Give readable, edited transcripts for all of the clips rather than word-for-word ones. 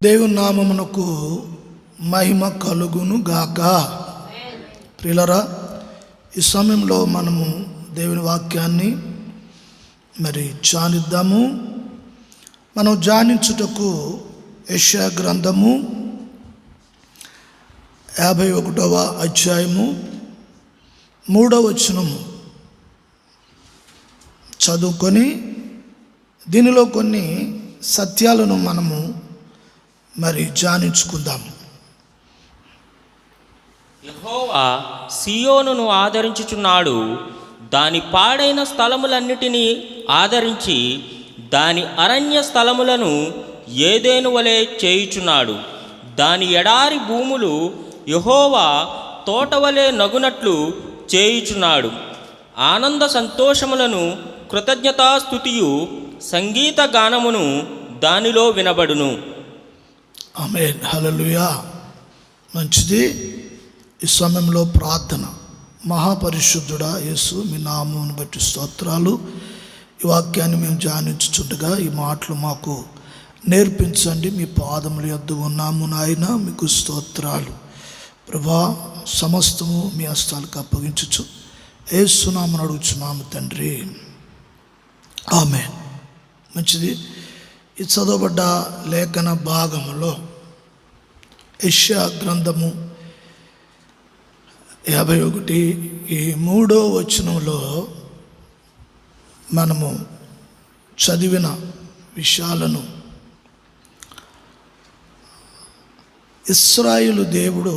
దేవుని నామమునకు మహిమ కలుగును గాక. ప్రియులారా, ఈ సమయంలో మనము దేవుని వాక్యాన్ని ధ్యానిద్దాము. మనం ధ్యానించుటకు యెషయా గ్రంథము 51వ అధ్యాయము 3వ వచనం చదువుకొని దీనిలో కొన్ని సత్యాలను మనము ధ్యానించుకుందాం. యెహోవా సియోనును ఆదరించుచున్నాడు, దాని పాడైన స్థలములన్నిటినీ ఆదరించి దాని అరణ్య స్థలములను ఏదెను వలె చేయుచున్నాడు. దాని ఎడారి భూములు యెహోవా తోటవలె నగునట్లు చేయుచున్నాడు. ఆనంద సంతోషములను కృతజ్ఞతాస్తుతియు సంగీత గానమును దానిలో వినబడును. ఆమేన్, హల్లెలూయా. మంచిది. ఈ సమయంలో ప్రార్థన. మహాపరిశుద్ధుడా యేసు, మీ నామమును బట్టి స్తోత్రాలు. ఈ వాక్యాన్ని మేము ధ్యానించుచుండగా ఈ మాటలు మాకు నేర్పించండి. మీ పాదముల యొద్ద ఉన్నాము నాయన, మీకు స్తోత్రాలు ప్రభా. సమస్తము మీ హస్తాలకు అప్పగించుచు యేసు నామమున అడుగుచున్నాము తండ్రి, ఆమేన్. మంచిది. ఈ చదవబడ్డ లేఖన భాగంలో యెషయా గ్రంథము 51:3 వచనంలో మనము చదివిన విషయాలను ఇశ్రాయేలు దేవుడు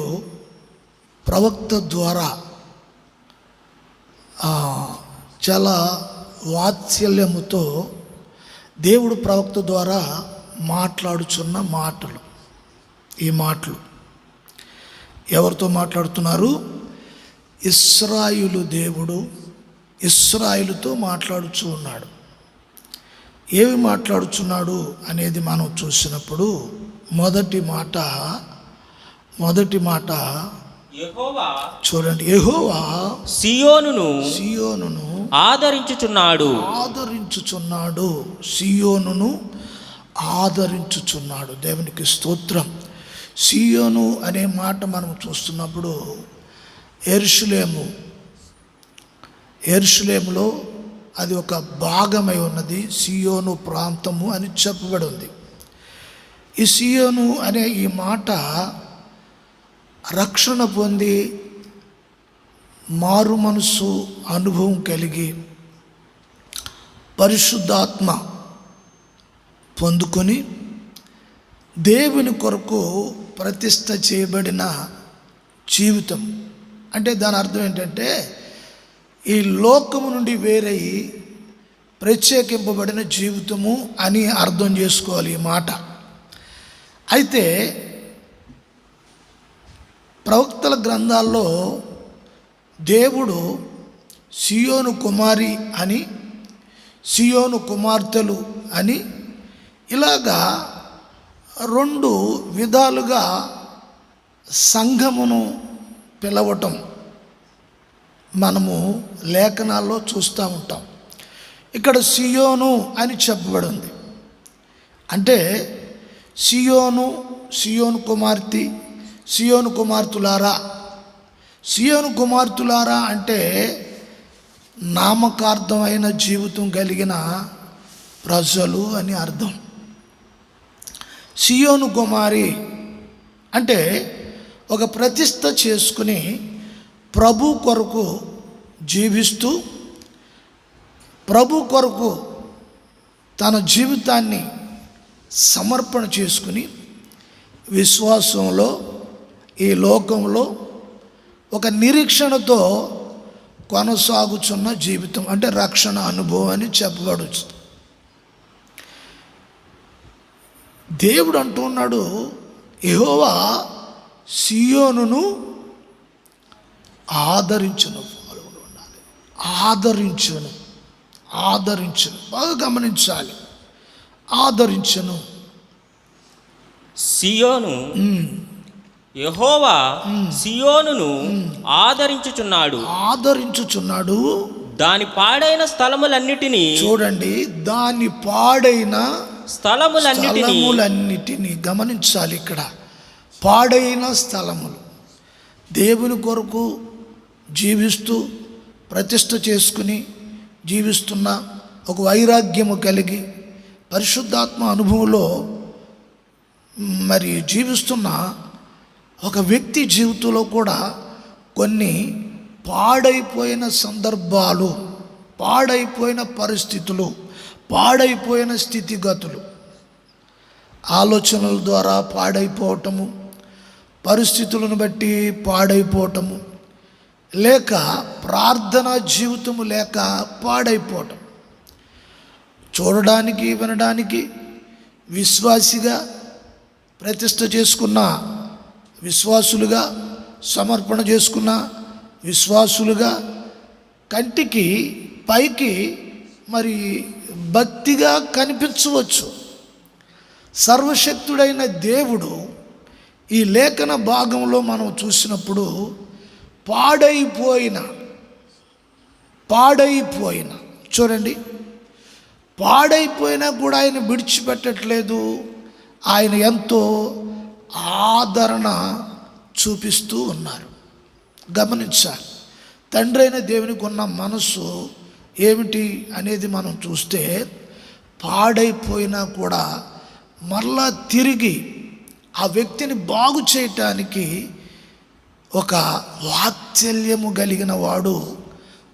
ప్రవక్త ద్వారా చాలా వాత్సల్యముతో దేవుడు ప్రవక్త ద్వారా మాట్లాడుచున్న మాటలు. ఈ మాటలు ఎవరితో మాట్లాడుతున్నారు? ఇశ్రాయేలు దేవుడు ఇశ్రాయేలుతో మాట్లాడుచూ ఉన్నాడు. ఏమి మాట్లాడుచున్నాడు అనేది మనం చూసినప్పుడు మొదటి మాట యెహోవా చూడండి. యెహోవా సియోనును ఆదరించుచున్నాడు. సియోనును ఆదరించుచున్నాడు. దేవునికి స్తోత్రం. సియోను అనే మాట మనం చూస్తున్నప్పుడు యెరూషలేములో అది ఒక భాగమై ఉన్నది. సియోను ప్రాంతము అని చెప్పబడి ఉంది. ఈ సియోను అనే ఈ మాట రక్షణ పొంది మారు మనసు అనుభవం కలిగి పరిశుద్ధాత్మ పొందుకొని దేవుని కొరకు ప్రతిష్ట చేయబడిన జీవితం. అంటే దాని అర్థం ఏంటంటే ఈ లోకము నుండి వేరై ప్రత్యేకింపబడిన జీవితము అని అర్థం చేసుకోవాలి ఈ మాట. అయితే ప్రవక్తల గ్రంథాల్లో దేవుడు సియోను కుమారి అని, సియోను కుమార్తెలు అని ఇలాగా 2 విధాలుగా సంఘమును పిలవటం మనము లేఖనాల్లో చూస్తూ ఉంటాం. ఇక్కడ సియోను అని చెప్పబడి ఉంది. అంటే సియోను కుమార్తె, సియోను కుమార్తెలారా అంటే నామకార్థమైన జీవితం కలిగిన ప్రజలు అని అర్థం. సియోను కుమారి అంటే ఒక ప్రతిష్ట చేసుకుని ప్రభు కొరకు జీవిస్తూ ప్రభు కొరకు తన జీవితాన్ని సమర్పణ చేసుకుని విశ్వాసంలో ఈ లోకంలో ఒక నిరీక్షణతో కొనసాగుచున్న జీవితం అంటే రక్షణ అనుభవం అని చెప్పబడవచ్చు. దేవుడు అంటున్నాడు, యెహోవా సియోనును ఆదరించును. ఆదరించును. బాగా గమనించాలి. ఆదరించును. సియోను యెహోవా సియోనును ఆదరించుచున్నాడు. దాని పాడైన స్థలములన్నిటినీ చూడండి, దాని పాడైన స్థలములన్నిటినీ గమనించాలి. ఇక్కడ పాడైన స్థలములు, దేవుని కొరకు జీవిస్తూ ప్రతిష్ఠ చేసుకుని జీవిస్తున్న, ఒక వైరాగ్యము కలిగి పరిశుద్ధాత్మ అనుభవంలో మరి జీవిస్తున్న ఒక వ్యక్తి జీవితంలో కూడా కొన్ని పాడైపోయిన సందర్భాలు, పాడైపోయిన పరిస్థితులు, పాడైపోయిన స్థితిగతులు, ఆలోచనల ద్వారా పాడైపోవటము, పరిస్థితులను బట్టి పాడైపోవటము, లేక ప్రార్థనా జీవితము లేక పాడైపోవటం, చూడడానికి వినడానికి విశ్వాసిగా ప్రతిష్ఠ చేసుకున్న విశ్వాసులుగా, సమర్పణ చేసుకున్న విశ్వాసులుగా, కంటికి పైకి మరి భక్తిగా కనిపించవచ్చు. సర్వశక్తుడైన దేవుడు ఈ లేఖన భాగంలో మనం చూసినప్పుడు పాడైపోయిన చూడండి, పాడైపోయినా కూడా ఆయన విడిచిపెట్టట్లేదు. ఆయన ఎంతో ఆదరణ చూపిస్తూ ఉన్నారు. గమనించాలి. తండ్రి అయిన దేవునికి ఉన్న మనసు ఏమిటి అనేది మనం చూస్తే, పాడైపోయినా కూడా మరలా తిరిగి ఆ వ్యక్తిని బాగు చేయటానికి ఒక వాత్సల్యము కలిగిన వాడు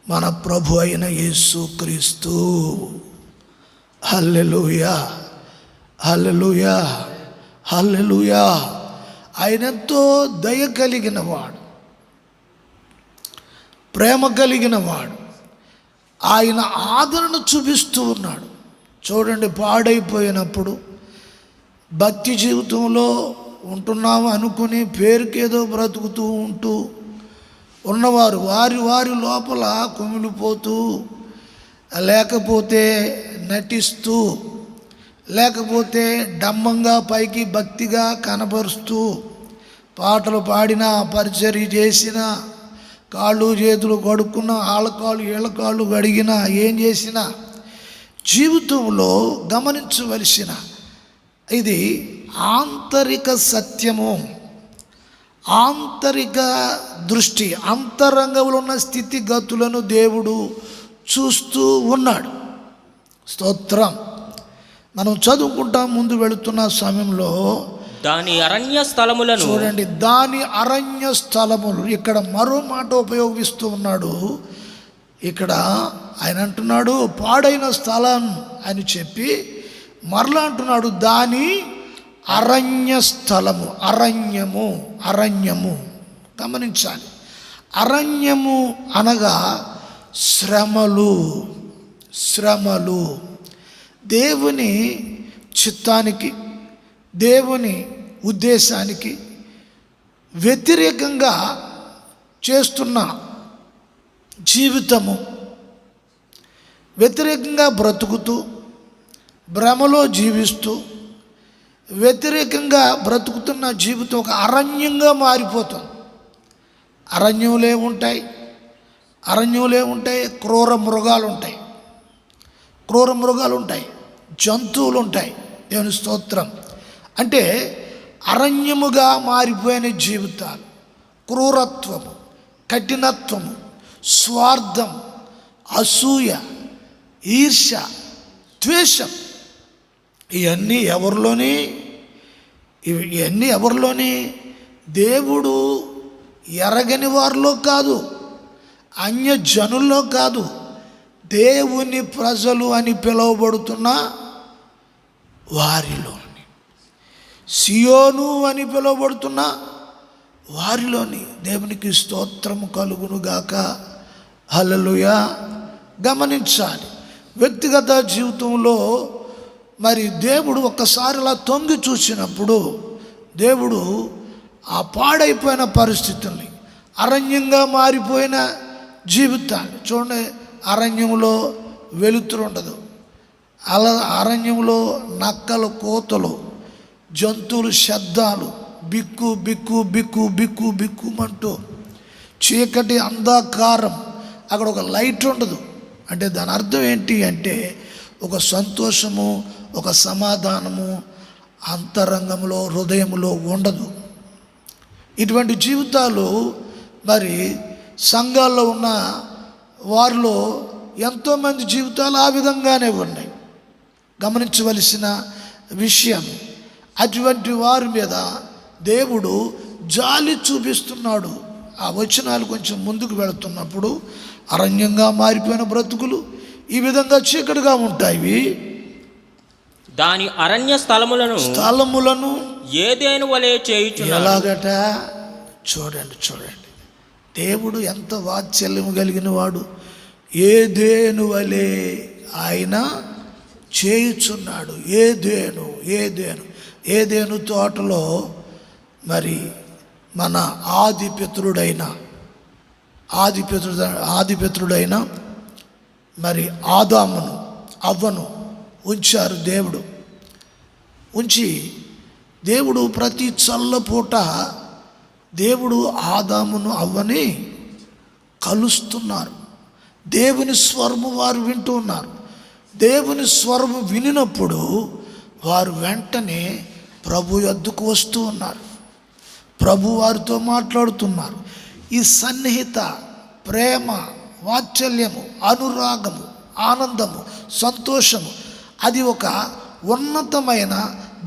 మన ప్రభు అయిన యేసుక్రీస్తు. హల్లెలూయా, హల్లెలూయా, హల్లెలూయా. ఆయన ఎంతో దయ కలిగిన వాడు, ప్రేమ కలిగిన వాడు. ఆయన ఆదరణ చూపిస్తూ ఉన్నాడు. చూడండి, పాడైపోయినప్పుడు భక్తి జీవితంలో ఉంటున్నాము అనుకుని పేరుకేదో బ్రతుకుతూ ఉంటూ ఉన్నవారు వారి లోపల కుమిలిపోతూ, లేకపోతే నటిస్తూ, లేకపోతే డంబంగా పైకి భక్తిగా కనబరుస్తూ, పాటలు పాడినా, పరిచర్య చేసినా, కాళ్ళు చేతులు కడుక్కున్నా, ఆళ్ళకాళ్ళు ఈళ్ళకాళ్ళు కడిగినా, ఏం చేసినా జీవితంలో గమనించవలసిన ఇది ఆంతరిక సత్యము, ఆంతరిక దృష్టి, అంతరంగంలో ఉన్న స్థితిగతులను దేవుడు చూస్తూ ఉన్నాడు. స్తోత్రం. మనం చదువుకుంటాం. ముందు వెళుతున్న సమయంలో దాని అరణ్య స్థలములను చూడండి, దాని అరణ్య స్థలములు. ఇక్కడ మరో మాట ఉపయోగిస్తూ ఉన్నాడు. ఇక్కడ ఆయన అంటున్నాడు పాడైన స్థలం అని చెప్పి మరలా అంటున్నాడు దాని అరణ్య స్థలము. అరణ్యము గమనించాలి. అరణ్యము అనగా శ్రమలు. దేవుని చిత్తానికి, దేవుని ఉద్దేశానికి వ్యతిరేకంగా చేస్తున్న జీవితము, వ్యతిరేకంగా బ్రతుకుతూ, భ్రమలో జీవిస్తూ, వ్యతిరేకంగా బ్రతుకుతున్న జీవితం ఒక అరణ్యంగా మారిపోతుంది. అరణ్యంలో ఉంటాయి క్రూర మృగాలు ఉంటాయి, జంతువులు ఉంటాయి. దేవుని స్తోత్రం. అంటే అరణ్యముగా మారిపోయిన జీవితాలు, క్రూరత్వము, కఠినత్వము, స్వార్థం, అసూయ, ఈర్ష్య, ద్వేషం, ఇవన్నీ ఎవరిలోని దేవుడు ఎరగని వారిలో కాదు, అన్యజనుల్లో కాదు, దేవుని ప్రజలు అని పిలువబడుతున్న వారిలోని, సియోను అని పిలువబడుతున్న వారిలోని. దేవునికి స్తోత్రము కలుగును గాక. హల్లెలూయా. గమనించాలి. వ్యక్తిగత జీవితంలో మరి దేవుడు ఒక్కసారి అలా తొంగి చూసినప్పుడు దేవుడు ఆ పాడైపోయిన పరిస్థితుల్ని, అరణ్యంగా మారిపోయిన జీవితాన్ని చూడండి. అరణ్యంలో వెలుతురు ఉండదు, అరణ్యంలో నక్కలు, కోతలు, జంతువులు శబ్దాలు, బిక్కుమంటూ చీకటి, అంధకారం. అక్కడ ఒక లైట్ ఉండదు. అంటే దాని అర్థం ఏంటి అంటే ఒక సంతోషము, ఒక సమాధానము అంతరంగంలో, హృదయంలో ఉండదు. ఇటువంటి జీవితాలు మరి సంఘాల్లో ఉన్న వారిలో ఎంతోమంది జీవితాలు ఆ విధంగానే ఉన్నాయి. గమనించవలసిన విషయం, అటువంటి వారి మీద దేవుడు జాలి చూపిస్తున్నాడు. ఆ వచనాలు కొంచెం ముందుకు వెళుతున్నప్పుడు, అరణ్యంగా మారిపోయిన బ్రతుకులు ఈ విధంగా చీకటిగా ఉంటాయి. దాని అరణ్య స్థలములను ఏదేను వలె చేయుచున్నాడు. ఎలాగట చూడండి, దేవుడు ఎంత వాత్సల్యము కలిగిన వాడు. ఏదేను వలె ఆయన చేయుచున్నాడు. ఏదేను తోటలో మరి మన ఆదిపితరుడైన మరి ఆదామును, అవ్వను ఉంచారు. ఉంచి దేవుడు ప్రతి చల్లపూట దేవుడు ఆదామును, అవ్వని కలుస్తున్నారు. దేవుని స్వరము వారు వింటూ ఉన్నారు. దేవుని స్వరము వినినప్పుడు వారు వెంటనే ప్రభు యొద్దకు వస్తూ ఉన్నారు. ప్రభు వారితో మాట్లాడుతున్నారు. ఈ సన్నిహిత ప్రేమ, వాత్సల్యము, అనురాగము, ఆనందము, సంతోషము, అది ఒక ఉన్నతమైన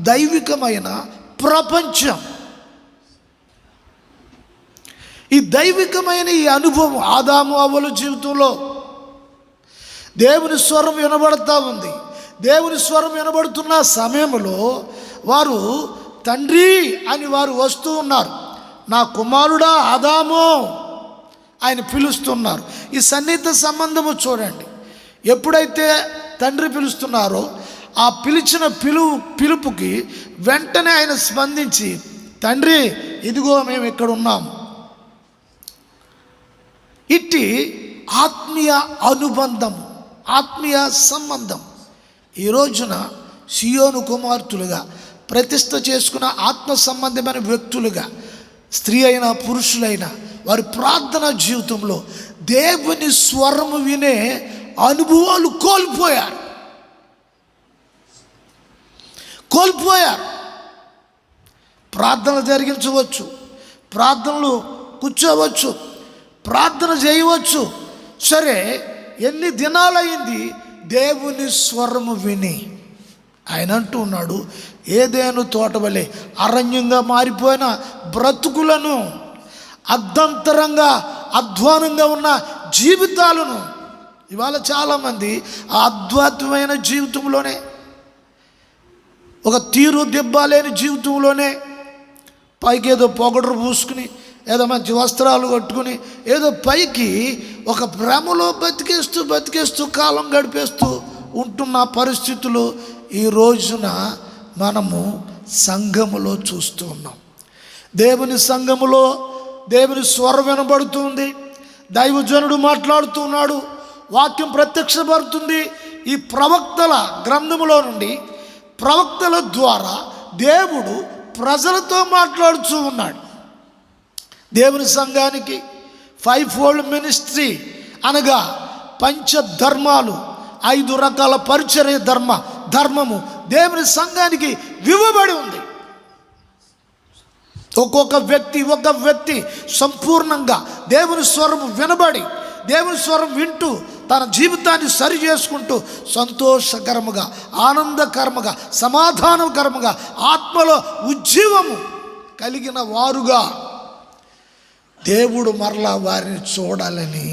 దైవికమైన ప్రపంచం. ఈ దైవికమైన ఈ అనుభవం ఆదాము అవ్వల జీవితంలో దేవుని స్వరం వినబడతా ఉంది. దేవుని స్వరం వినబడుతున్న సమయంలో వారు తండ్రి అని వారు వస్తూ ఉన్నారు. నా కుమారుడా ఆదాము ఆయన పిలుస్తున్నారు. ఈ సన్నిహిత సంబంధము చూడండి. ఎప్పుడైతే తండ్రి పిలుస్తున్నారో ఆ పిలిచిన పిలుపుకి వెంటనే ఆయన స్పందించి, తండ్రి ఇదిగో మేము ఇక్కడ ఉన్నాము. ఇట్టి ఆత్మీయ అనుబంధము, ఆత్మీయ సంబంధం ఈ రోజున సియోను కుమార్తెలుగా ప్రతిష్ఠ చేసుకున్న ఆత్మ సంబంధమైన వ్యక్తులుగా, స్త్రీ అయినా పురుషులైనా, వారి ప్రార్థన జీవితంలో దేవుని స్వరము వినే అనుభవాలు కోల్పోయారు. ప్రార్థనలు జరిగించవచ్చు, ప్రార్థనలు కూర్చోవచ్చు, ప్రార్థన చేయవచ్చు. సరే, ఎన్ని దినాలైంది దేవుని స్వరము విని? ఆయన అంటూ ఉన్నాడు, ఏదేను తోట వలె అరణ్యంగా మారిపోయిన బ్రతుకులను, అర్ధంతరంగా అధ్వానంగా ఉన్న జీవితాలను, ఇవాళ చాలామంది ఆ అద్భుతమైన జీవితంలోనే, ఒక తీరు దెబ్బ లేని జీవితంలోనే, పైకి ఏదో పొగడరు పూసుకుని, ఏదో మంచి వస్త్రాలు కట్టుకుని, ఏదో పైకి ఒక భ్రమలో బతికేస్తూ కాలం గడిపేస్తూ ఉంటున్న పరిస్థితులు ఈ రోజున మనము సంఘములో చూస్తూ ఉన్నాం. దేవుని సంఘములో దేవుని స్వరం వినబడుతుంది. దైవజనుడు మాట్లాడుతున్నాడు, వాక్యం ప్రత్యక్షపడుతుంది. ఈ ప్రవక్తల గ్రంథములో నుండి, ప్రవక్తల ద్వారా దేవుడు ప్రజలతో మాట్లాడుతూ ఉన్నాడు. దేవుని సంఘానికి 5 fold మినిస్ట్రీ అనగా పంచధర్మాలు, 5 రకాల పరిచర్య ధర్మము దేవుని సంఘానికి ఇవ్వబడి ఉంది. ఒక వ్యక్తి సంపూర్ణంగా దేవుని స్వరం వినబడి, దేవుని స్వరం వింటూ తన జీవితాన్ని సరి చేసుకుంటూ సంతోషకరముగా, ఆనందకరముగా, సమాధానకరముగా, ఆత్మలో ఉజ్జీవము కలిగిన వారుగా దేవుడు మరలా వారిని చూడాలని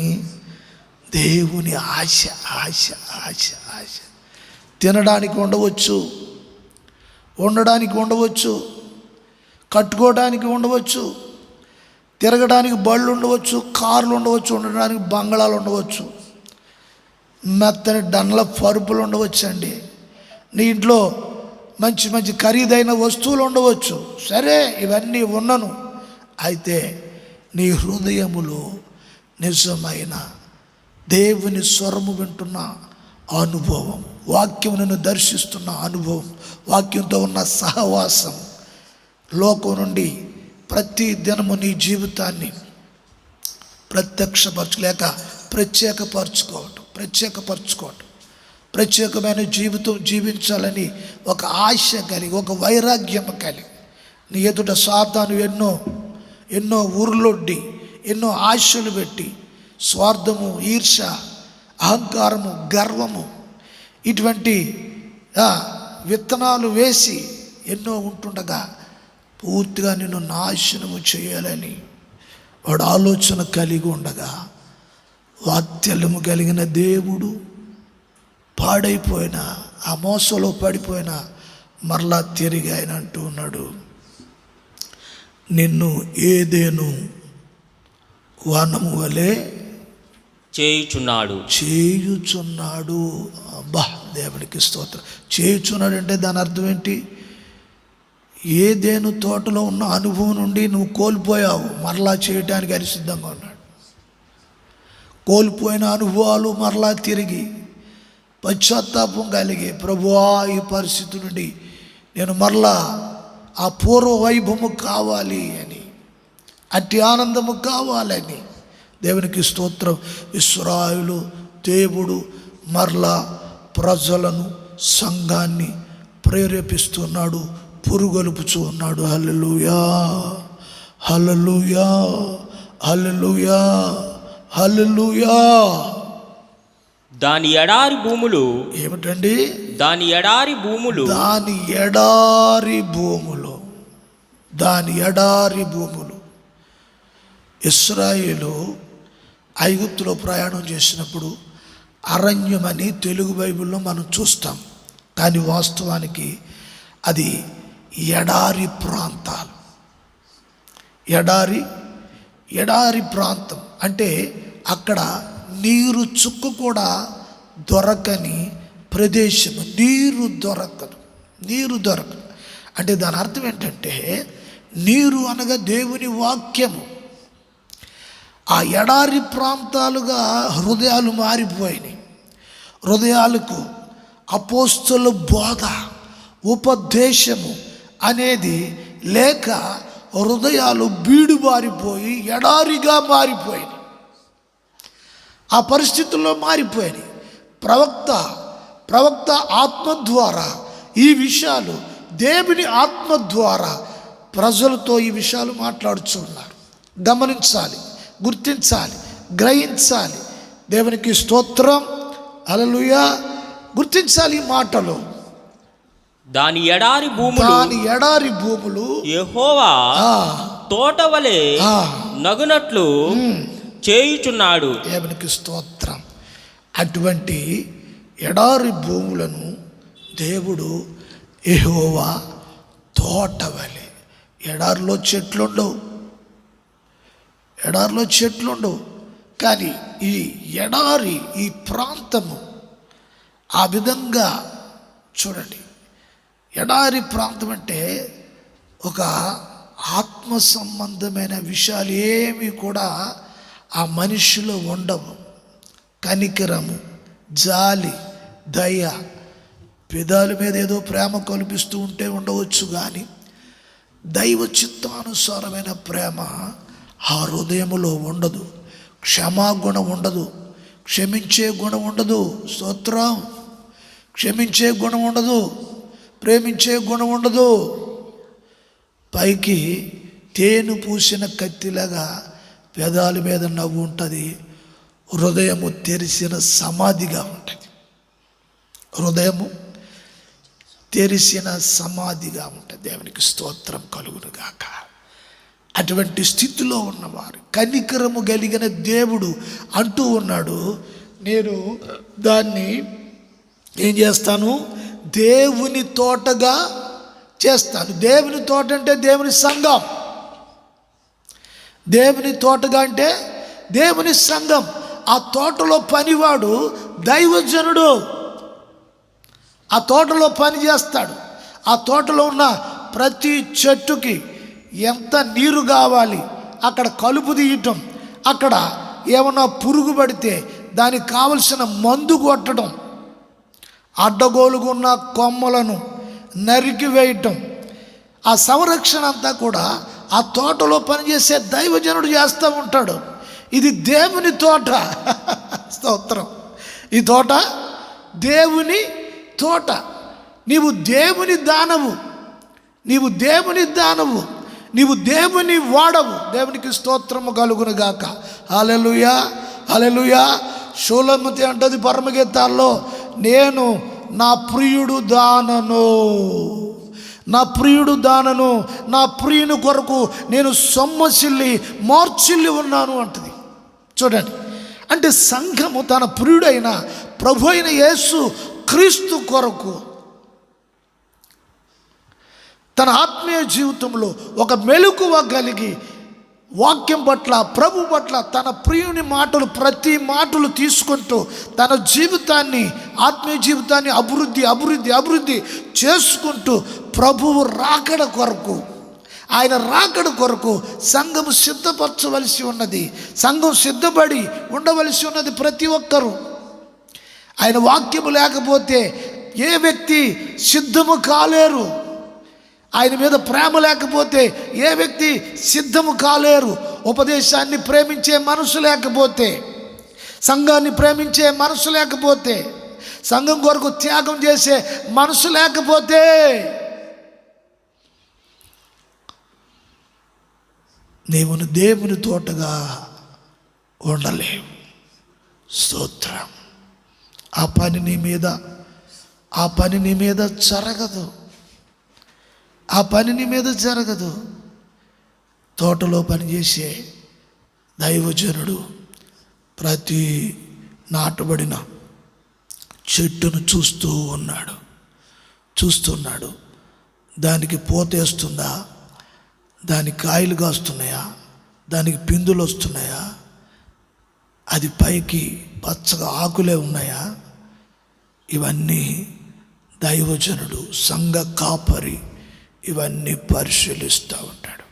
దేవుని ఆశ. తినడానికి ఉండవచ్చు, ఉండడానికి ఉండవచ్చు, కట్టుకోవడానికి ఉండవచ్చు, తిరగడానికి బళ్ళు ఉండవచ్చు, కార్లు ఉండవచ్చు, ఉండడానికి బంగళాలు ఉండవచ్చు, మెత్తని డండ్ల పరుపులు ఉండవచ్చు అండి. నీ ఇంట్లో మంచి ఖరీదైన వస్తువులు ఉండవచ్చు. సరే, ఇవన్నీ ఉన్నను. అయితే నీ హృదయములో నిజమైన దేవుని స్వరము వింటున్న అనుభవం, వాక్యమును దర్శిస్తున్న అనుభవం, వాక్యంతో ఉన్న సహవాసం, లోకం నుండి ప్రతి దినము నీ జీవితాన్ని ప్రత్యక్షపరచలేక ప్రత్యేకపరచుకోవటం ప్రత్యేకమైన జీవితం జీవించాలని ఒక ఆశ కలిగి, ఒక వైరాగ్యం కలిగి, నీ ఎదుట సాతాను ఎన్నో ఊర్లొడ్డి, ఎన్నో ఆశలు పెట్టి, స్వార్థము, ఈర్ష, అహంకారము, గర్వము, ఇటువంటి విత్తనాలు వేసి ఎన్నో ఉంటుండగా పూర్తిగా నిన్ను నాశనము చేయాలని వాడు ఆలోచన కలిగి ఉండగా, వాత్సల్యము కలిగిన దేవుడు పాడైపోయిన, ఆ మోసంలో పడిపోయిన మరలా తిరిగి ఆయన అంటూ ఉన్నాడు, నిన్ను ఏదేను వనము వలె చేయుచున్నాడు. అబ్బా, దేవునికి స్తోత్రం. చేయుచున్నాడు అంటే దాని అర్థం ఏంటి? ఏదేను తోటలో ఉన్న అనుభవం నుండి నువ్వు కోల్పోయావు, మరలా చేయటానికి ఆయన సిద్ధంగా ఉన్నాడు. కోల్పోయిన అనుభవాలు మరలా తిరిగి పశ్చాత్తాపం కలిగి, ప్రభువా ఈ పరిస్థితి నుండి నేను మరలా ఆ పూర్వ వైభవము కావాలి అని, అట్టి ఆనందము కావాలని దేవునికి స్తోత్రం. ఇశ్రాయేలు దేవుడు మరలా ప్రజలను, సంఘాన్ని ప్రేరేపిస్తున్నాడు, పురుగొలుపుచూ ఉన్నాడు. హల్లెలూయా, హల్లెలూయా, హల్లెలూయా, హల్లెలూయా. దాని ఎడారి భూములు ఏమిటండి? దాని ఎడారి భూములు ఇశ్రాయేలు ఐగుప్తులో ప్రయాణం చేసినప్పుడు అరణ్యమని తెలుగు బైబిల్లో మనం చూస్తాం, కానీ వాస్తవానికి అది ఎడారి ప్రాంతాలు. ఎడారి ప్రాంతం అంటే అక్కడ నీరు చుక్క కూడా దొరకని ప్రదేశము. నీరు దొరకదు అంటే దాని అర్థం ఏంటంటే, నీరు అనగా దేవుని వాక్యము. ఆ ఎడారి ప్రాంతాలుగా హృదయాలు మారిపోయినాయి. హృదయాలకు అపోస్తలుల బోధ, ఉపదేశము అనేది లేక హృదయాలు బీడుబారిపోయి ఎడారిగా మారిపోయినాయి. ఆ పరిస్థితుల్లో మారిపోయినాయి. ప్రవక్త ఆత్మ ద్వారా ఈ విషయాలు, దేవుని ఆత్మ ద్వారా ప్రజలతో ఈ విషయాలు మాట్లాడుతున్నారు. గమనించాలి, గుర్తించాలి, గ్రహించాలి. దేవునికి స్తోత్రం, హల్లెలూయా. గుర్తించాలి ఈ మాటలు. దాని ఎడారి భూములు యెహోవా తోట వలె నగునట్లు చేయుచున్నాడు. దేవునికి స్తోత్రం. అటువంటి ఎడారి భూములను దేవుడు యెహోవా తోట వలె. ఎడారిలో చెట్లుండవు, కానీ ఈ ఎడారి, ఈ ప్రాంతము ఆ విధంగా చూడండి. ఎడారి ప్రాంతం అంటే ఒక ఆత్మ సంబంధమైన విషయాలు ఏమీ కూడా ఆ మనిషిలో ఉండవు. కనికరము, జాలి, దయ, పెదాల మీద ఏదో ప్రేమ కల్పిస్తూ ఉంటే ఉండవచ్చు, కానీ దైవ చిత్తానుసారమైన ప్రేమ ఆ హృదయములో ఉండదు. క్షమాగుణం ఉండదు, క్షమించే గుణం ఉండదు. స్తోత్రం. క్షమించే గుణం ఉండదు, ప్రేమించే గుణం ఉండదు. పైకి తేను పూసిన కత్తిలాగా పెదాల మీద నవ్వు ఉంటుంది, హృదయము తెరిసిన సమాధిగా ఉంటుంది. హృదయము తెరిసిన సమాధిగా ఉంటుంది. దేవునికి స్తోత్రం కలుగును గాక. అటువంటి స్థితిలో ఉన్నవారు, కనికరము కలిగిన దేవుడు అంటూ ఉన్నాడు, నేను దాన్ని ఏం చేస్తాను? దేవుని తోటగా చేస్తాను. దేవుని తోట అంటే దేవుని సంఘం. దేవుని తోటగా అంటే దేవుని సంఘం. ఆ తోటలో పనివాడు దైవజనుడు. ఆ తోటలో పని చేస్తాడు. ఆ తోటలో ఉన్న ప్రతి చెట్టుకి ఎంత నీరు కావాలి, అక్కడ కలుపు తీయటం, అక్కడ ఏమన్నా పురుగు పడితే దానికి కావలసిన మందు కొట్టడం, అడ్డగోలుగున్న కొమ్మలను నరికి వేయటం, ఆ సంరక్షణ అంతా కూడా ఆ తోటలో పనిచేసే దైవజనుడు చేస్తూ ఉంటాడు. ఇది దేవుని తోట. స్తోత్రం. ఈ తోట దేవుని తోట. నీవు దేవుని దానవు, నీవు దేవుని దానవు, నీవు దేవుని వాడవు. దేవునికి స్తోత్రము కలుగును గాక. హల్లెలూయా, హల్లెలూయా. షూలమతి అంటది పరమగీతాల్లో, నేను నా ప్రియుడు దానను, నా ప్రియుడు దానను, నా ప్రియుని కొరకు నేను సొమ్మసిల్లి మార్చిల్లి ఉన్నాను అంటది. చూడండి, అంటే సంఘము తన ప్రియుడైన ప్రభు అయిన యేసు క్రీస్తు కొరకు తన ఆత్మీయ జీవితంలో ఒక మెలకువ కలిగి వాక్యం పట్ల, ప్రభు పట్ల, తన ప్రియుని మాటలు, ప్రతి మాటలు తీసుకుంటూ తన జీవితాన్ని, ఆత్మీయ జీవితాన్ని అభివృద్ధి అభివృద్ధి అభివృద్ధి చేసుకుంటూ ప్రభువు రాకడ కొరకు, ఆయన రాకడ కొరకు సంఘము సిద్ధపరచవలసి ఉన్నది. సంఘం సిద్ధపడి ఉండవలసి ఉన్నది ప్రతి ఒక్కరూ. ఆయన వాక్యము లేకపోతే ఏ వ్యక్తి సిద్ధము కాలేరు. ఆయన మీద ప్రేమ లేకపోతే ఏ వ్యక్తి సిద్ధము కాలేరు. ఉపదేశాన్ని ప్రేమించే మనసు లేకపోతే, సంఘాన్ని ప్రేమించే మనసు లేకపోతే, సంఘం కొరకు త్యాగం చేసే మనసు లేకపోతే నీవు దేవుని తోటగా ఉండలేవు. స్తోత్రం. ఆ పని నీ మీద జరగదు. ఆ పని నీ మీద జరగదు. తోటలో పనిచేసే దైవజనుడు ప్రతి నాటబడిన చెట్టును చూస్తున్నాడు. దానికి పోతేస్తుందా, దానికి కాయలు కాస్తున్నాయా, దానికి పిందులు వస్తున్నాయా, అది పైకి పచ్చగా ఆకులే ఉన్నాయా, ఇవన్నీ దైవజనుడు, సంఘ కాపరి ఇవన్నీ పరిశీలిస్తూ ఉంటాడు.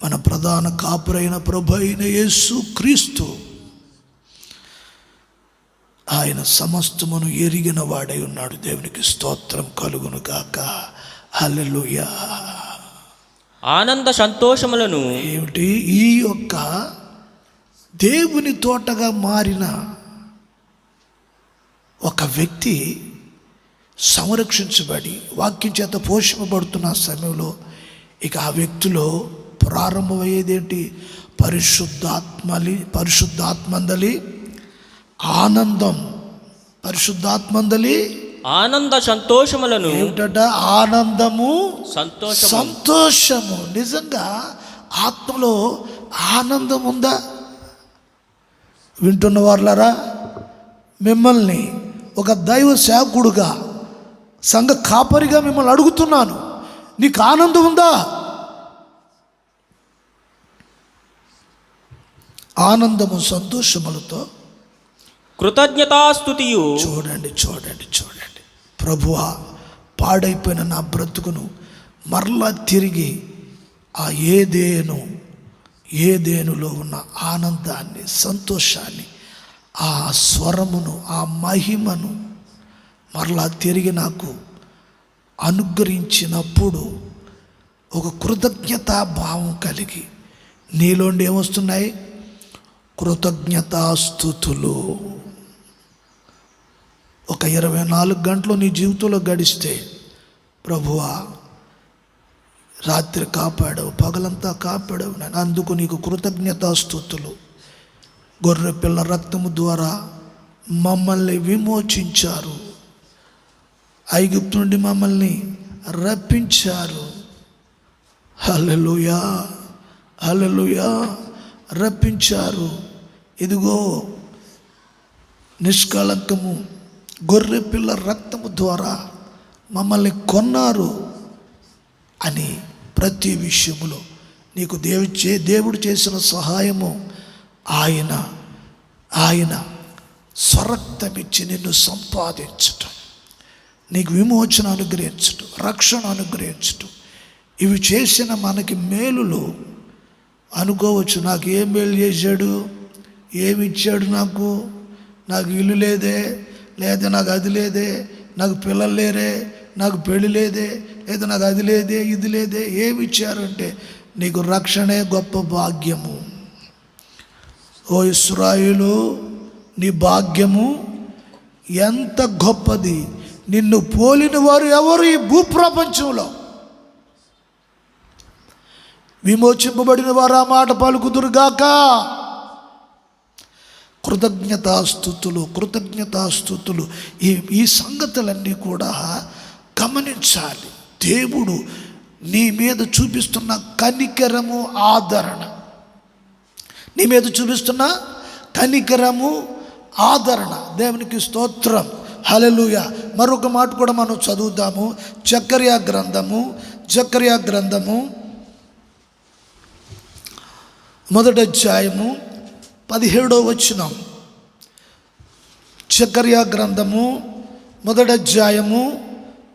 మన ప్రధాన కాపురైన ప్రభు అయిన యేసు క్రీస్తు, ఆయన సమస్తమును ఎరిగిన వాడై ఉన్నాడు. దేవునికి స్తోత్రం కలుగును గాక. హల్లెలూయా. ఆనంద సంతోషములను ఏమిటి? ఈ యొక్క దేవుని తోటగా మారిన ఒక వ్యక్తి సంరక్షించబడి వాక్యం చేత పోషింపబడుతున్న సమయంలో ఇక ఆ వ్యక్తిలో ప్రారంభమయ్యేదేంటి? పరిశుద్ధాత్మందలి ఆనందం. పరిశుద్ధాత్మందలి ఆనంద సంతోషములను. ఏమిటట? ఆనందము, సంతోషము. నిజంగా ఆత్మలో ఆనందం ఉందా? వింటున్న వారులారా, మిమ్మల్ని ఒక దైవ సేవకుడుగా, సంఘ కాపరిగా మిమ్మల్ని అడుగుతున్నాను, నీకు ఆనందం ఉందా? ఆనందము సంతోషములతో కృతజ్ఞతాస్తుతియు. చూడండి, ప్రభువా, పాడైపోయిన నా బ్రతుకును మరలా తిరిగి ఆ ఏదేనులో ఉన్న ఆనందాన్ని, సంతోషాన్ని, ఆ స్వరమును, ఆ మహిమను మరలా తిరిగి నాకు అనుగ్రహించినప్పుడు ఒక కృతజ్ఞతా భావం కలిగి నీలోండి ఏమొస్తున్నాయి? కృతజ్ఞతాస్తుతులు. ఒక 24 గంటలు నీ జీవితంలో గడిస్తే, ప్రభువా రాత్రి కాపాడావు, పగలంతా కాపాడావు, నేను అందుకు నీకు కృతజ్ఞతాస్తుతులు. గొర్రె పిల్ల రక్తము ద్వారా మమ్మల్ని విమోచించారు, ఐగుప్తు నుండి మమ్మల్ని రప్పించారు. హల్లెలూయా, హల్లెలూయా. రప్పించారు. ఇదిగో నిష్కళంకము గొర్రె పిల్ల రక్తము ద్వారా మమ్మల్ని కొన్నారు అని ప్రతి విషయములో నీకు దేవుడు చేసిన సహాయము, ఆయన స్వరక్తమిచ్చి నిన్ను సంపాదించటం, నీకు విమోచన అనుగ్రహించటం, రక్షణ అనుగ్రహించటం, ఇవి చేసిన మనకి మేలులు అనుకోవచ్చు. నాకు ఏం మేలు చేశాడు, ఏమి ఇచ్చాడు, నాకు ఇల్లు లేదే, లేదా నాకు అది లేదే, నాకు పిల్లలు లేరే, నాకు పెళ్ళి లేదే, లేదా నాకు అది లేదే, ఇది లేదే. ఏమి ఇచ్చారంటే నీకు రక్షణే గొప్ప భాగ్యము. ఓ ఇశ్రాయేలు, నీ భాగ్యము ఎంత గొప్పది! నిన్ను పోలిన వారు ఎవరు ఈ భూప్రపంచంలో? విమోచింపబడిన వారు ఆ మాట పలుకుదురుగాక. కృతజ్ఞతాస్తుతులు. ఈ సంగతులన్నీ కూడా గమనించాలి. దేవుడు నీ మీద చూపిస్తున్న కనికరము, ఆదరణ, నీ మీద చూపిస్తున్న కనికరము, ఆదరణ. దేవునికి స్తోత్రం. హల్లెలూయా. మరొక మాట కూడా మనం చదువుతాము. జకర్యా గ్రంథము 1వ అధ్యాయము 17వ వచనం. జకర్యా గ్రంథము 1వ అధ్యాయము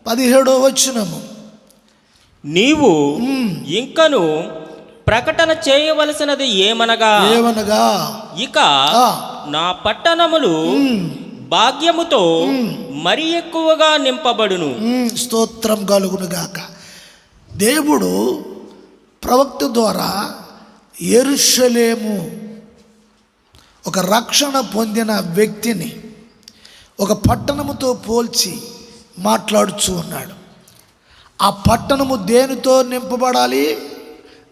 17వ వచనము. నీవు ఇంకను ప్రకటన చేయవలసినది ఏమనగా ఇక నా పట్టణములు భాగ్యముతో మరి ఎక్కువగా నింపబడును. స్తోత్రం కలుగును గాక. దేవుడు ప్రవక్త ద్వారా యెరూషలేము, ఒక రక్షణ పొందిన వ్యక్తిని ఒక పట్టణముతో పోల్చి మాట్లాడుచూ ఉన్నాడు. ఆ పట్టణము దేనితో నింపబడాలి?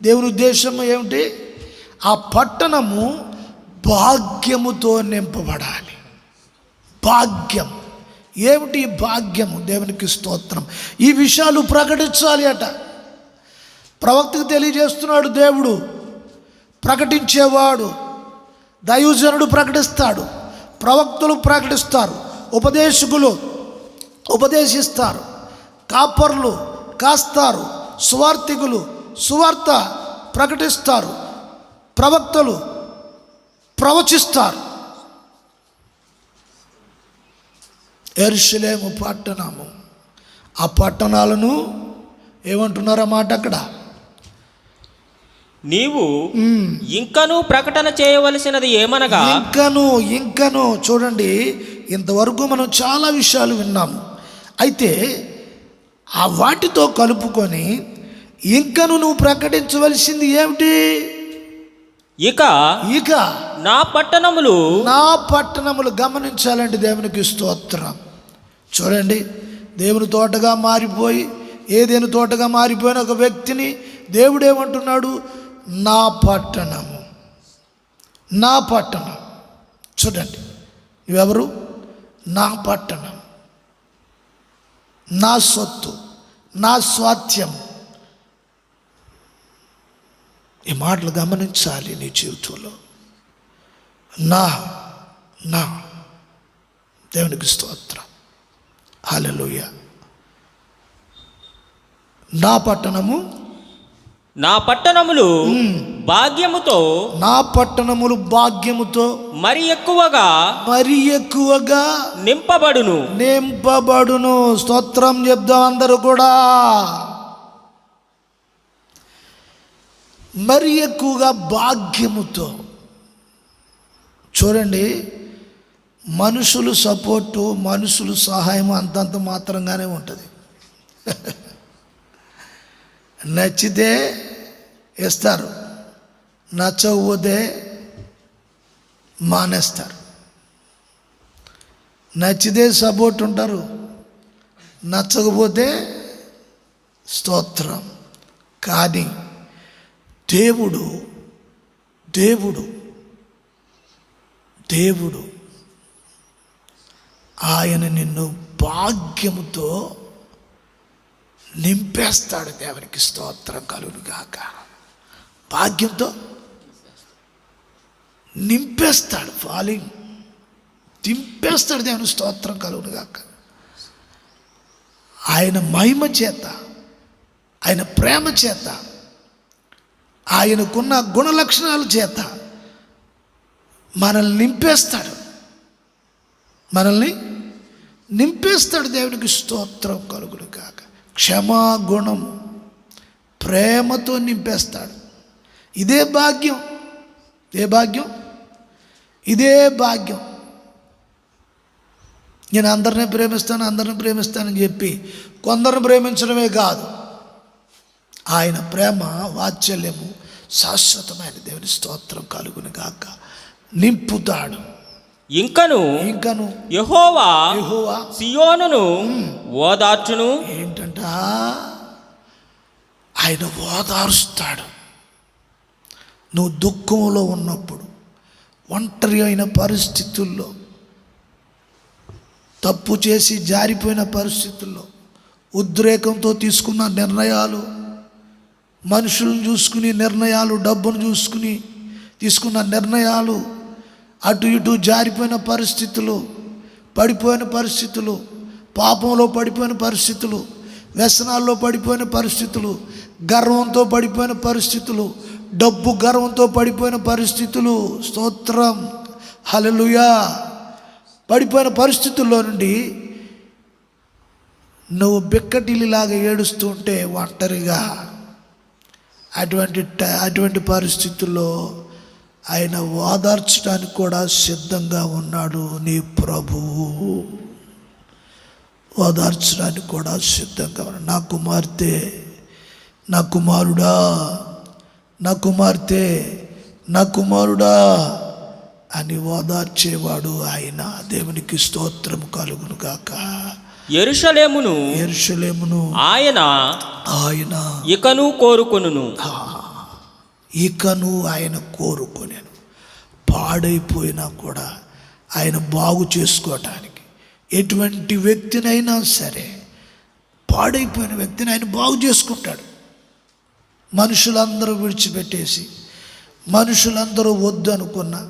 దేవుని ఉద్దేశం ఏమిటి? ఆ పట్టణము భాగ్యముతో నింపబడాలి. భాగ్యం ఏమిటి? భాగ్యము. దేవునికి స్తోత్రం. ఈ విషయాలు ప్రకటించాలి అట. ప్రవక్తకు తెలియజేస్తున్నాడు దేవుడు. ప్రకటించేవాడు దైవజనుడు ప్రకటిస్తాడు, ప్రవక్తలు ప్రకటిస్తారు, ఉపదేశకులు ఉపదేశిస్తారు, కాపర్లు కాస్తారు, సువార్థికులు సువార్త ప్రకటిస్తారు, ప్రవక్తలు ప్రవచిస్తారు. యెరూషలేము పట్టణము, ఆ పట్టణాలను ఏమంటున్నారు ఆ మాట అక్కడ? నీవు ఇంకను ప్రకటన చేయవలసినది ఏమనగా ఇంకను చూడండి, ఇంతవరకు మనం చాలా విషయాలు విన్నాము. అయితే ఆ వాటితో కలుపుకొని ఇంకను నువ్వు ప్రకటించవలసింది ఏమిటి? ఇక నా పట్టణములు గమనించాలండి. దేవునికి స్తోత్రం. చూడండి, దేవుని తోటగా మారిపోయి, ఏదేని తోటగా మారిపోయిన ఒక వ్యక్తిని దేవుడు ఏమంటున్నాడు? నా పట్టణము. చూడండి, ఇవెవరు? నా పట్టణం, నా సొత్తు, నా స్వాస్థ్యం. ఈ మాటలు గమనించాలి నీ జీవితంలో. నా దేవునికి స్తోత్రం. హల్లెలూయా. నా పట్టణములు భాగ్యముతో మరి ఎక్కువగా నింపబడును. స్తోత్రం చెప్దాం అందరూ కూడా. మరి ఎక్కువగా భాగ్యముతో. చూడండి, మనుషులు సపోర్టు, మనుషులు సహాయం అంతంత మాత్రంగానే ఉంటుంది. నచ్చితే ఇస్తారు, నచ్చకపోతే మానేస్తారు. నచ్చితే సపోర్ట్ ఉంటారు, నచ్చకపోతే స్తోత్రం. కానీ దేవుడు ఆయన నిన్ను భాగ్యముతో నింపేస్తాడు. దేవునికి స్తోత్రం కలుగును గాక. భాగ్యంతో నింపేస్తాడు, దింపేస్తాడు. దేవుని స్తోత్రం కలుగును గాక. ఆయన మహిమ చేత, ఆయన ప్రేమ చేత, ఆయనకున్న గుణలక్షణాల చేత మనల్ని నింపేస్తాడు. దేవునికి స్తోత్రం కలుగును గాక. క్షమాగుణము, ప్రేమతో నింపేస్తాడు. ఇదే భాగ్యం. నేను అందరినీ ప్రేమిస్తానని చెప్పి కొందరిని ప్రేమించడమే కాదు, ఆయన ప్రేమ వాత్సల్యము శాశ్వతమైన. దేవుని స్తోత్రం కలుగును గాక. నింపుతాడు. ఇంకను యెహోవా యెహోవా సియోనును ఓదార్చును. ఏంటంట, ఆయన ఓదారుస్తాడు. నువ్వు దుఃఖంలో ఉన్నప్పుడు, ఒంటరి అయిన పరిస్థితుల్లో, తప్పు చేసి జారిపోయిన పరిస్థితుల్లో, ఉద్రేకంతో తీసుకున్న నిర్ణయాలు, మనుషులను చూసుకుని నిర్ణయాలు, డబ్బును చూసుకుని తీసుకున్న నిర్ణయాలు, అటు ఇటు జారిపోయిన పరిస్థితులు, పడిపోయిన పరిస్థితులు, పాపంలో పడిపోయిన పరిస్థితులు, వ్యసనాల్లో పడిపోయిన పరిస్థితులు, గర్వంతో పడిపోయిన పరిస్థితులు, డబ్బు గర్వంతో పడిపోయిన పరిస్థితులు, స్తోత్రం, హల్లెలూయా, పడిపోయిన పరిస్థితుల్లో నుండి నువ్వు బిక్కటిల్లిలాగా ఏడుస్తూ ఉంటే ఒంటరిగా, అటువంటి పరిస్థితుల్లో ఆయన ఓదార్చడానికి కూడా సిద్ధంగా ఉన్నాడు. నీ ప్రభువు ఓదార్చడానికి కూడా సిద్ధంగా ఉన్నాడు. నా కుమార్తె, నా కుమారుడా, నా కుమార్తె, నా కుమారుడా అని ఓదార్చేవాడు ఆయన. దేవునికి స్తోత్రం కలుగును గాక. యెరూషలేమును ఆయన ఇకను కోరుకొనును. ఇకను ఆయన కోరుకొనేను. పాడైపోయినా కూడా ఆయన బాగు చేసుకోవటానికి, ఎటువంటి వ్యక్తినైనా సరే, పాడైపోయిన వ్యక్తిని ఆయన బాగు చేసుకుంటాడు. మనుషులందరూ విడిచిపెట్టేసి, మనుషులందరూ వద్దు అనుకున్నా,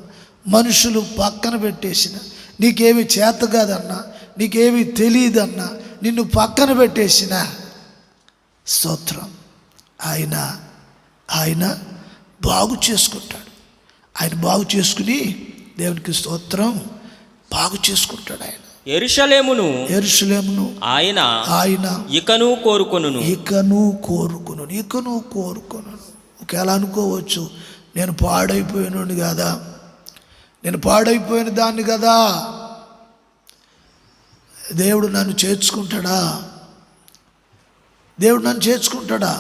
మనుషులు పక్కన పెట్టేసిన, నీకేమి చేత కాదన్నా, నీకేమి తెలియదన్నా, నిన్ను పక్కన పెట్టేసిన, స్తోత్రం, ఆయన బాగు చేసుకుంటాడు. ఆయన బాగు చేసుకుని, దేవునికి స్తోత్రం, బాగు చేసుకుంటాడు. ఆయన యెరూషలేమును ఆయన ఇకను కోరుకొనును. ఒకవేళ అనుకోవచ్చు, నేను పాడైపోయినోని కదా, నేను పాడైపోయిన దాన్ని కదా, దేవుడు నన్ను చేర్చుకుంటాడా? దేవుడు నన్ను చేర్చుకుంటాడా?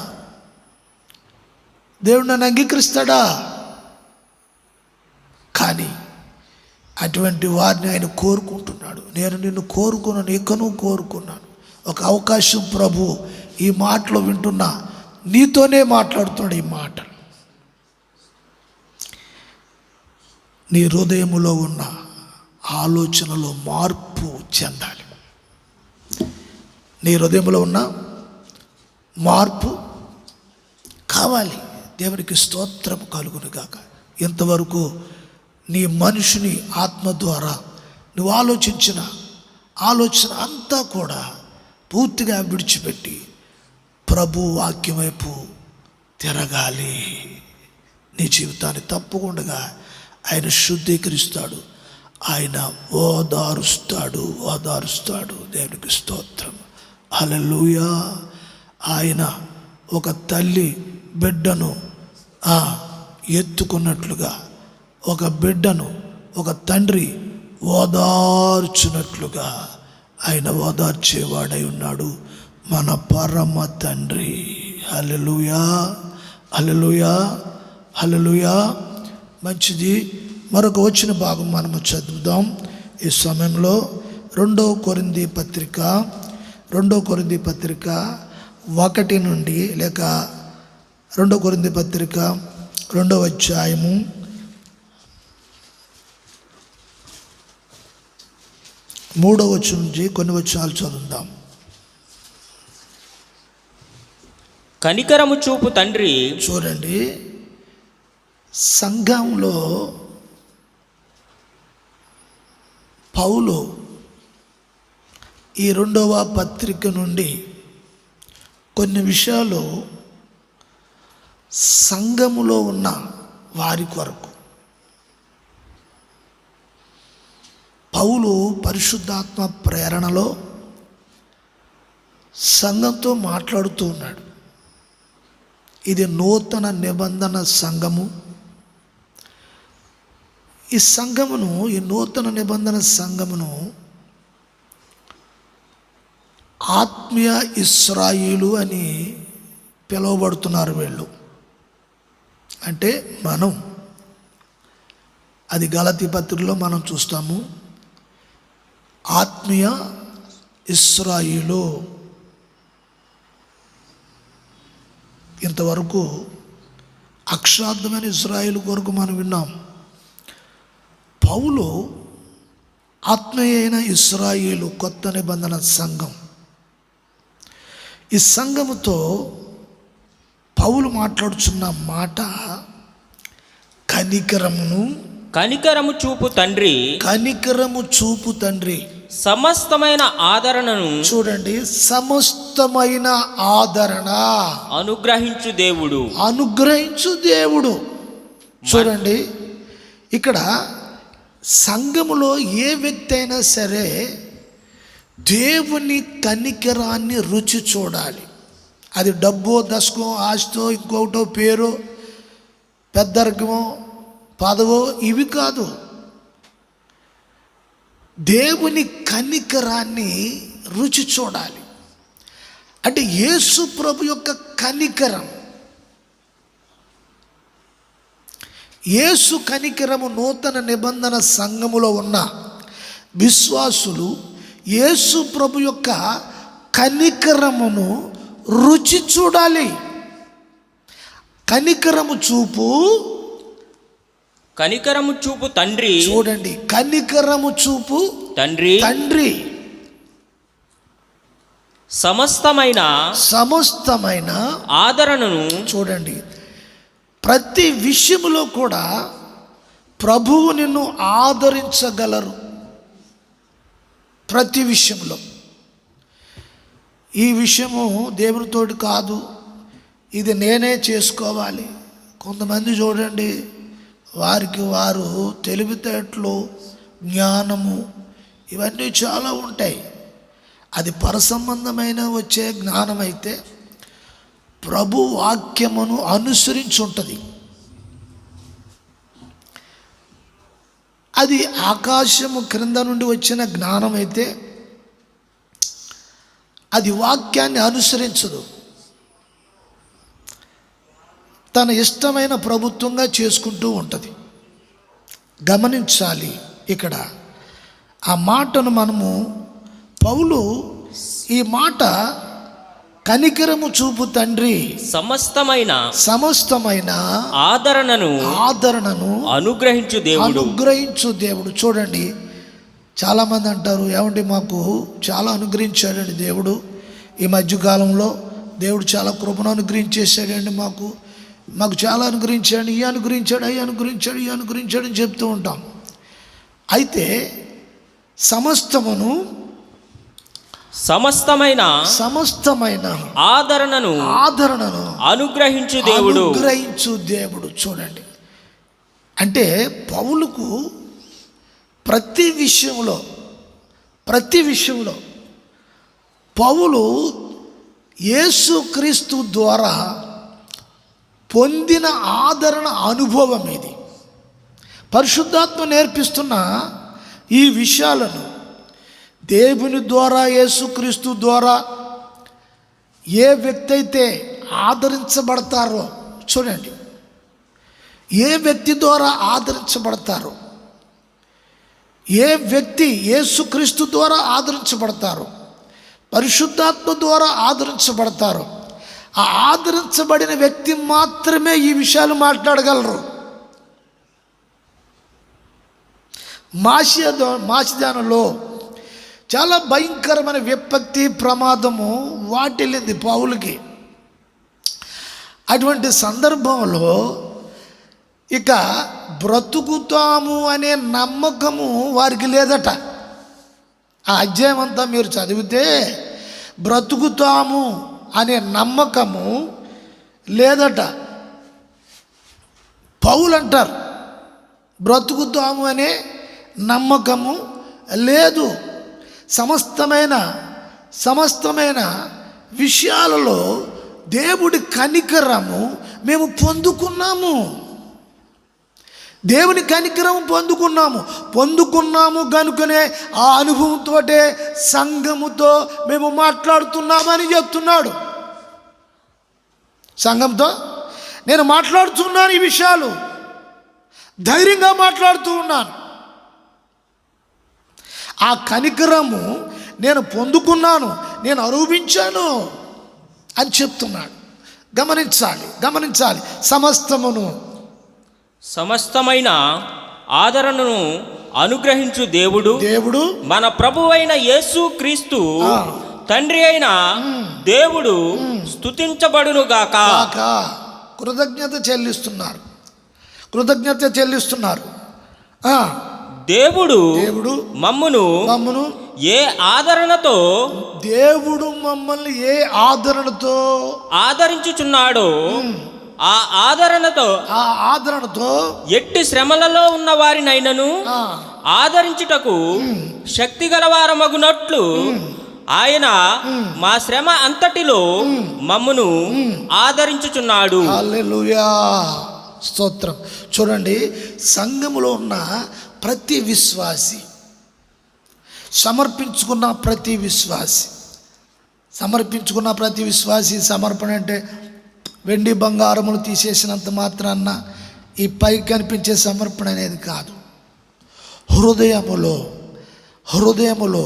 దేవుడు నన్ను అంగీకరిస్తాడా? కానీ అటువంటి వారిని ఆయన కోరుకుంటున్నాడు. నేను నిన్ను కోరుకున్నాను, ఇకను కోరుకున్నాను. ఒక అవకాశం ప్రభు ఈ మాటలు వింటున్నా నీతోనే మాట్లాడుతున్నాడు. ఈ మాట నీ హృదయములో ఉన్న ఆలోచనలో మార్పు చెందాలి. నీ హృదయంలో ఉన్న మార్పు కావాలి. దేవునికి స్తోత్రం కలుగును గాక. ఇంతవరకు నీ మనుషుని ఆత్మ ద్వారా నువ్వు ఆలోచించిన ఆలోచన అంతా కూడా పూర్తిగా విడిచిపెట్టి ప్రభు వాక్యం వైపు తిరగాలి. నీ జీవితాన్ని తప్పకుండా ఆయన శుద్ధీకరిస్తాడు, ఆయన ఓదారుస్తాడు. దేవునికి స్తోత్రం, హల్లెలూయా. ఆయన ఒక తల్లి బిడ్డను ఎత్తుకున్నట్లుగా, ఒక బిడ్డను ఒక తండ్రి ఓదార్చున్నట్లుగా ఆయన ఓదార్చేవాడై ఉన్నాడు మన పరమ తండ్రి. హల్లెలూయా, హల్లెలూయా, హల్లెలూయా. మంచిది. మరొక వచ్చిన భాగం మనము చదువుదాం ఈ సమయంలో. 2 కొరింథీ పత్రిక 1 నుండి, లేక 2 కొరింథీ పత్రిక 2వ అధ్యాయము 3వ వచనం నుంచి కొన్ని వచనాలు చదువుదాం. కనికరము చూపు తండ్రి. చూడండి, సంఘంలో పౌలు ఈ 2వ పత్రిక నుండి కొన్ని విషయాలు సంఘములో ఉన్న వారి కొరకు పౌలు పరిశుద్ధాత్మ ప్రేరణలో సంఘంతో మాట్లాడుతూ ఉన్నాడు. ఇది నూతన నిబంధన సంఘము. ఈ సంఘమును, ఈ నూతన నిబంధన సంఘమును ఆత్మీయ ఇశ్రాయేలు అని పిలువబడుతున్నారు వీళ్ళు. అంటే మనం అది గలతీ పత్రికలో మనం చూస్తాము. ఆత్మీయ ఇశ్రాయేలు. ఇంతవరకు అక్షరార్థమైన ఇశ్రాయేలు కొరకు మనం విన్నాం. పౌలు ఆత్మీయ అయిన ఇశ్రాయేలు కొత్త నిబంధన సంఘం. ఈ సంఘముతో పౌలు మాట్లాడుచున్న మాట కనికరము చూపు తండ్రి, కనికరము చూపు తండ్రి. సమస్తమైన ఆదరణను చూడండి, సమస్తమైన ఆదరణ అనుగ్రహించు దేవుడు. అనుగ్రహించు దేవుడు. చూడండి, ఇక్కడ సంఘములో ఏ వ్యక్తి అయినా సరే దేవుని కనికరాన్ని రుచి చూడాలి. అది డబ్బో, దశకం, ఆస్తో, ఇంకొకటో, పేరు, పెద్దరికమో, పదవో, ఇవి కాదు. దేవుని కనికరాన్ని రుచి చూడాలి. అంటే యేసు ప్రభు యొక్క కనికరం, యేసు కనికరము నూతన నిబంధన సంఘములో ఉన్న విశ్వాసులు యేసు ప్రభు యొక్క కనికరమును రుచి చూడాలి. కనికరము చూపు తండ్రి. చూడండి, కనికరము చూపు తండ్రి సమస్తమైన ఆదరణను. చూడండి, ప్రతి విషయములో కూడా ప్రభువు నిన్ను ఆదరించగలరు. ప్రతి విషయంలో. ఈ విషయము దేవునితోటి కాదు, ఇది నేనే చేసుకోవాలి. కొంతమంది చూడండి, వారికి వారు తెలివితేటలు, జ్ఞానము ఇవన్నీ చాలా ఉంటాయి. అది పరసంబంధమైన వచ్చే జ్ఞానం అయితే ప్రభు వాక్యమును అనుసరించి ఉంటుంది. అది ఆకాశము క్రింద నుండి వచ్చిన జ్ఞానం అయితే అది వాక్యాన్ని అనుసరించదు. తన ఇష్టమైన ప్రభుత్వంగా చేసుకుంటూ ఉంటుంది. గమనించాలి. ఇక్కడ ఆ మాటను మనము, పౌలు ఈ మాట కనికరము చూపు తండ్రి సమస్తమైన ఆదరణను అనుగ్రహించు దేవుడు. చూడండి, చాలామంది అంటారు, ఏమంటే మాకు చాలా అనుగ్రహించాడండి దేవుడు, ఈ మధ్యకాలంలో దేవుడు చాలా కృపను అనుగ్రహించేసాడండి, మాకు చాలా అనుగ్రహించాడు, ఈ అనుగ్రహించాడు అని చెప్తూ ఉంటాం. అయితే సమస్తమైన ఆదరణను అనుగ్రహించు దేవుడు. చూడండి, అంటే పౌలుకు ప్రతి విషయంలో పౌలు యేసుక్రీస్తు ద్వారా పొందిన ఆదరణ అనుభవం ఇది. పరిశుద్ధాత్మ నేర్పిస్తున్న ఈ విషయాలను దేవుని ద్వారా, యేసుక్రీస్తు ద్వారా ఏ వ్యక్తి అయితే ఆదరించబడతారో, చూడండి, ఏ వ్యక్తి ద్వారా ఆదరించబడతారో, ఏ వ్యక్తి యేసుక్రీస్తు ద్వారా ఆదరించబడతారో, పరిశుద్ధాత్మ ద్వారా ఆదరించబడతారో, ఆ ఆదరించబడిన వ్యక్తి మాత్రమే ఈ విషయాలు మాట్లాడగలరు. మాసిదోనియాలో చాలా భయంకరమైన విపత్తి, ప్రమాదము వాటిల్లింది పౌలుకి. అటువంటి సందర్భంలో ఇక బ్రతుకుతాము అనే నమ్మకము వారికి లేదట. ఆ అధ్యాయం అంతా మీరు చదివితే బ్రతుకుతాము అనే నమ్మకము లేదట. పౌలు అంటారు, బ్రతుకుతాము అనే నమ్మకము లేదు. సమస్తమైన విషయాలలో దేవుడి కనికరము మేము పొందుకున్నాము. దేవుని కనికరం పొందుకున్నాము కనుకనే ఆ అనుభవంతో సంఘముతో మేము మాట్లాడుతున్నామని చెప్తున్నాడు. సంఘంతో నేను మాట్లాడుతున్నాను ఈ విషయాలు. ధైర్యంగా మాట్లాడుతూ ఉన్నాను. ఆ కనికరము నేను పొందుకున్నాను, నేను అనుభవించాను అని చెప్తున్నాడు. గమనించాలి. సమస్తమైన ఆదరణను అనుగ్రహించు దేవుడు మన ప్రభువైన యేసు క్రీస్తు తండ్రి అయిన దేవుడు స్తుతించబడును గాక. కృతజ్ఞత చెల్లిస్తున్నారు. దేవుడు మమ్మును ఏ ఆదరణతో దేవుడు మమ్మల్ని ఏ ఆదరణతో ఆదరించుచున్నాడో ఆ ఆదరణతో ఎట్టి శ్రమలలో ఉన్న వారినైనను ఆదరించుటకు శక్తి గలవారమగునట్లు ఆయన మా శ్రమ అంతటిలో మమ్మును ఆదరించుచున్నాడు. హల్లెలూయా, స్తోత్రం. చూడండి, సంఘములో ఉన్న ప్రతి విశ్వాసి, సమర్పించుకున్న ప్రతి విశ్వాసి సమర్పణ అంటే వెండి బంగారములు తీసేసినంత మాత్రాన ఈ పైకి కనిపించే సమర్పణ అనేది కాదు. హృదయములో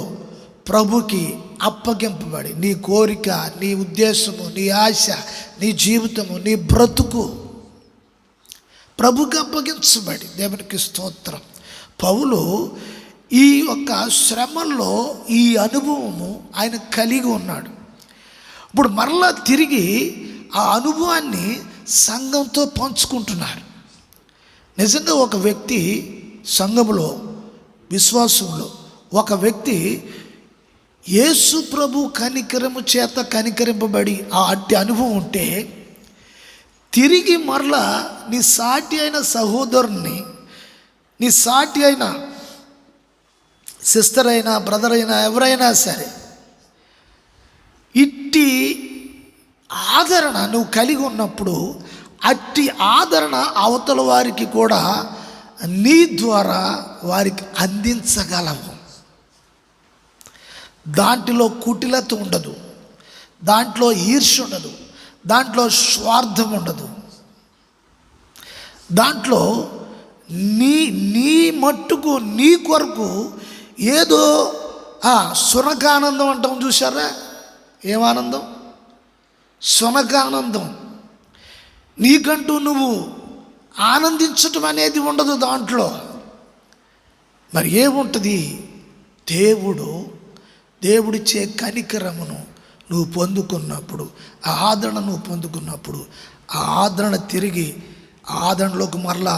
ప్రభుకి అప్పగింపబడి నీ కోరిక, నీ ఉద్దేశము, నీ ఆశ, నీ జీవితము, నీ బ్రతుకు ప్రభుకి అప్పగించబడి, దేవునికి స్తోత్రం. పౌలు ఈ యొక్క శ్రమల్లో ఈ అనుభవము ఆయన కలిగి ఉన్నాడు. ఇప్పుడు మరలా తిరిగి ఆ అనుభవాన్ని సంఘంతో పంచుకుంటున్నాడు. నిజంగా ఒక వ్యక్తి సంఘములో, విశ్వాసంలో ఒక వ్యక్తి యేసు ప్రభు కనికరము చేత కనికరింపబడి ఆ అట్టి అనుభవం ఉంటే, తిరిగి మరలా నీ సాటి అయిన సహోదరుని, నీ సాటి అయిన సిస్టర్ అయినా, బ్రదర్ అయినా, ఎవరైనా సరే ఇట్టి ఆదరణ నువ్వు కలిగి ఉన్నప్పుడు అట్టి ఆదరణ అవతల వారికి కూడా నీ ద్వారా వారికి అందించగలవు. దాంట్లో కుటిలత ఉండదు, దాంట్లో ఈర్ష్య ఉండదు, దాంట్లో స్వార్థం ఉండదు. దాంట్లో నీ మట్టుకు నీ కొరకు ఏదో సునకానందం అంటాం చూసారా? ఏమానందం? సునకానందం. నీకంటూ నువ్వు ఆనందించటం అనేది ఉండదు దాంట్లో. మరి ఏముంటుంది? దేవుడిచ్చే కనికరమును నువ్వు పొందుకున్నప్పుడు, ఆ ఆదరణ నువ్వు పొందుకున్నప్పుడు, ఆ ఆదరణ తిరిగి ఆదరణలోకి మరలా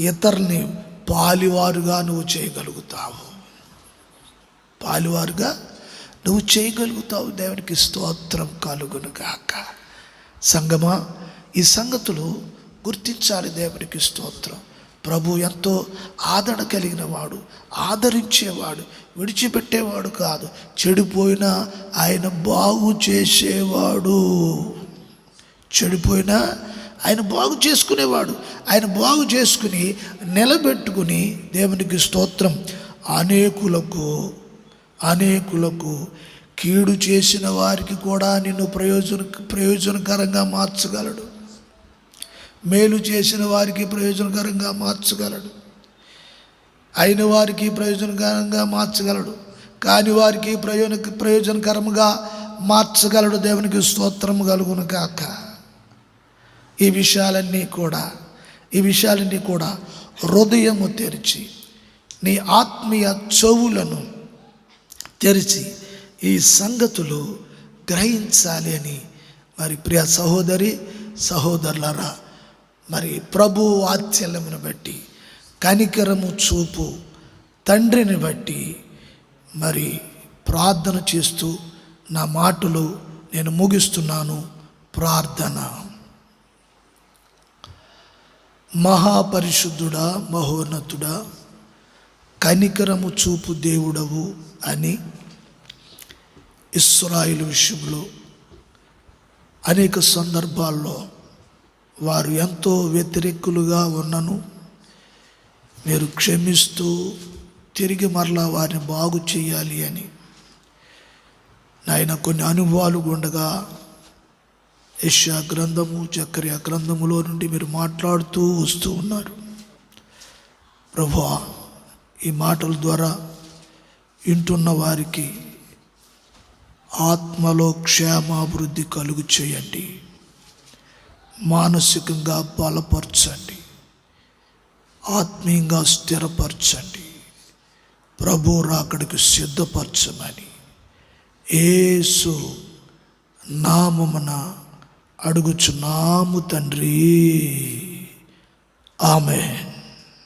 ఇతరుల్ని పాలివారుగా నువ్వు చేయగలుగుతావు. దేవునికి స్తోత్రం కలుగును గాక. సంగమా, ఈ సంగతులు గుర్తించాలి. దేవునికి స్తోత్రం. ప్రభు ఎంతో ఆదరణ కలిగిన వాడు, ఆదరించేవాడు, విడిచిపెట్టేవాడు కాదు. చెడిపోయినా ఆయన బాగు చేసేవాడు. చెడిపోయినా ఆయన బాగు చేసుకునేవాడు. ఆయన బాగు చేసుకుని నిలబెట్టుకుని, దేవునికి స్తోత్రం, అనేకులకు కీడు చేసిన వారికి కూడా నిన్ను ప్రయోజనకరంగా మార్చగలడు. మేలు చేసిన వారికి ప్రయోజనకరంగా మార్చగలడు. అయిన వారికి ప్రయోజనకరంగా మార్చగలడు. కాని వారికి ప్రయోజనకరంగా మార్చగలడు. దేవునికి స్తోత్రం కలుగును కాక. ఈ విషయాలన్నీ కూడా హృదయము తెరిచి, నీ ఆత్మీయ చెవులను తెరిచి ఈ సంగతులు గ్రహించాలి అని మరి ప్రియ సహోదరులారా, మరి ప్రభు వాత్సల్యమును బట్టి, కనికరము చూపు తండ్రిని బట్టి మరి ప్రార్థన చేస్తూ నా మాటలు నేను ముగిస్తున్నాను. ప్రార్థన. మహాపరిశుద్ధుడా, మహోన్నతుడా, కనికరము చూపు దేవుడవు అని ఇశ్రాయేలు విషయంలో అనేక సందర్భాల్లో వారు ఎంతో వ్యతిరేకులుగా ఉన్నను మీరు క్షమిస్తూ తిరిగి మరలా వారిని బాగు చేయాలి అని నాయన కొన్ని అనుభవాలు ఉండగా యెషయా గ్రంథము, జకర్యా గ్రంథములో నుండి మీరు మాట్లాడుతూ వస్తూ ఉన్నారు. ప్రభువా, ఈ మాటల ద్వారా వింటున్న వారికి ఆత్మలో క్షేమాభివృద్ధి కలుగు చేయండి, మానసికంగా బలపరచండి, ఆత్మీయంగా స్థిరపరచండి, ప్రభు రాకడికి సిద్ధపరచమని యేసు నామమున అడుగుచున్నాము తండ్రి. ఆమేన్.